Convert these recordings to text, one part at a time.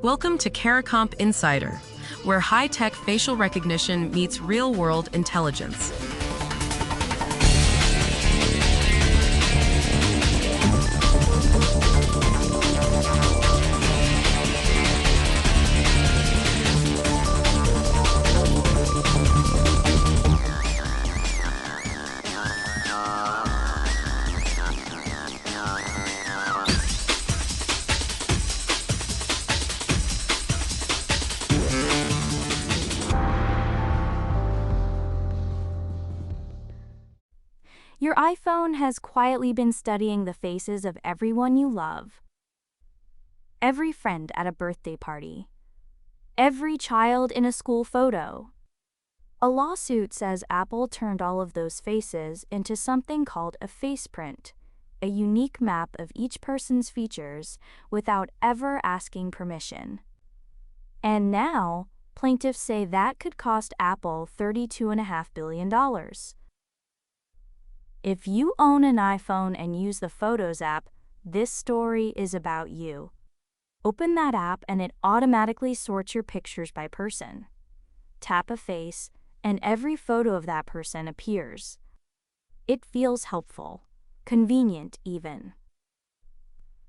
Welcome to CARICOMP Insider, where high-tech facial recognition meets real-world intelligence. Your iPhone has quietly been studying the faces of everyone you love. Every friend at a birthday party. Every child in a school photo. A lawsuit says Apple turned all of those faces into something called a Faceprint, a unique map of each person's features without ever asking permission. And now, plaintiffs say that could cost Apple $32.5 billion. If you own an iPhone and use the Photos app, this story is about you. Open that app and it automatically sorts your pictures by person. Tap a face, and every photo of that person appears. It feels helpful, convenient even.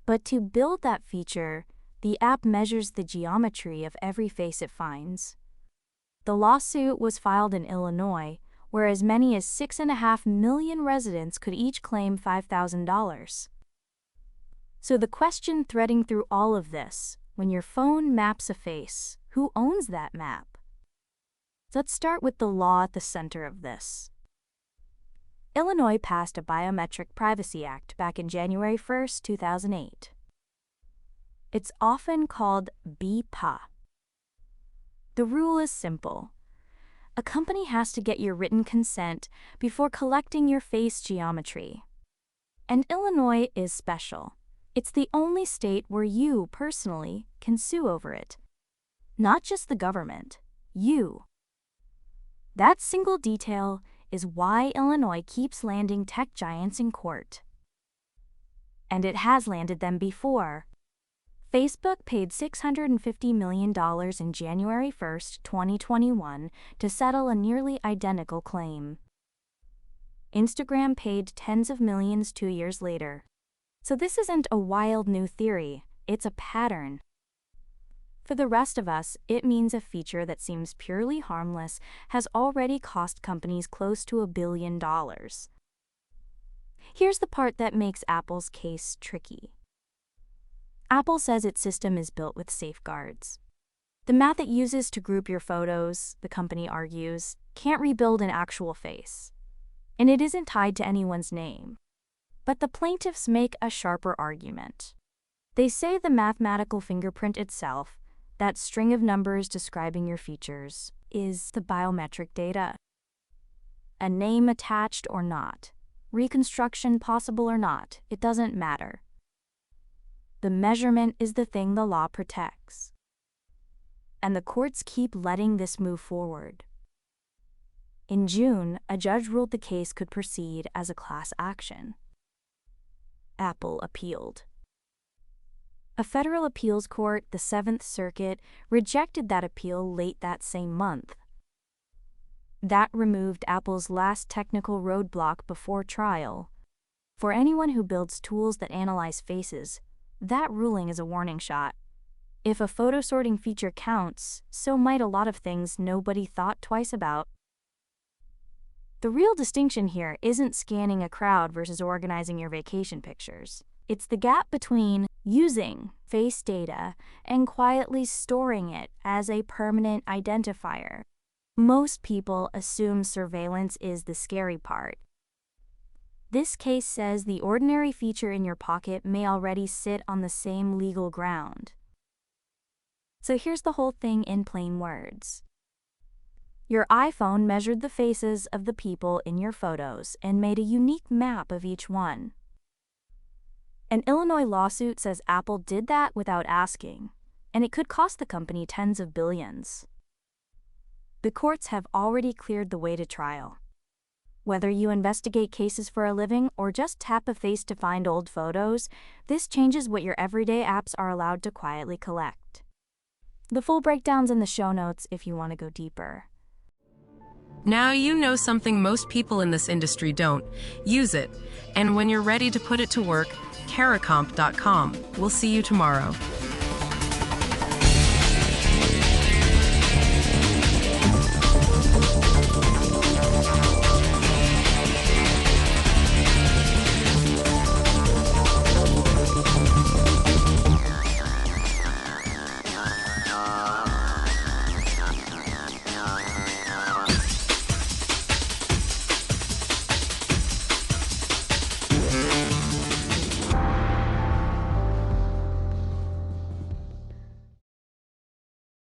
But to build that feature, the app measures the geometry of every face it finds. The lawsuit was filed in Illinois, where as many as 6.5 million residents could each claim $5,000. So the question threading through all of this, when your phone maps a face, who owns that map? Let's start with the law at the center of this. Illinois passed a Biometric Privacy Act back in January 1, 2008. It's often called BPA. The rule is simple. A company has to get your written consent before collecting your face geometry. And Illinois is special. It's the only state where you, personally, can sue over it. Not just the government, you. That single detail is why Illinois keeps landing tech giants in court. And it has landed them before. Facebook paid $650 million in January 1, 2021 to settle a nearly identical claim. Instagram paid tens of millions 2 years later. So this isn't a wild new theory, it's a pattern. For the rest of us, it means a feature that seems purely harmless has already cost companies close to $1 billion. Here's the part that makes Apple's case tricky. Apple says its system is built with safeguards. The math it uses to group your photos, the company argues, can't rebuild an actual face. And it isn't tied to anyone's name. But the plaintiffs make a sharper argument. They say the mathematical fingerprint itself, that string of numbers describing your features, is the biometric data. A name attached or not, reconstruction possible or not, it doesn't matter. The measurement is the thing the law protects. And the courts keep letting this move forward. In June, a judge ruled the case could proceed as a class action. Apple appealed. A federal appeals court, the Seventh Circuit, rejected that appeal late that same month. That removed Apple's last technical roadblock before trial. For anyone who builds tools that analyze faces, that ruling is a warning shot. If a photo sorting feature counts, so might a lot of things nobody thought twice about. The real distinction here isn't scanning a crowd versus organizing your vacation pictures. It's the gap between using face data and quietly storing it as a permanent identifier. Most people assume surveillance is the scary part. This case says the ordinary feature in your pocket may already sit on the same legal ground. So here's the whole thing in plain words. Your iPhone measured the faces of the people in your photos and made a unique map of each one. An Illinois lawsuit says Apple did that without asking, and it could cost the company tens of billions. The courts have already cleared the way to trial. Whether you investigate cases for a living or just tap a face to find old photos, this changes what your everyday apps are allowed to quietly collect. The full breakdown's in the show notes if you want to go deeper. Now you know something most people in this industry don't. Use it. And when you're ready to put it to work, caracomp.com. We'll see you tomorrow.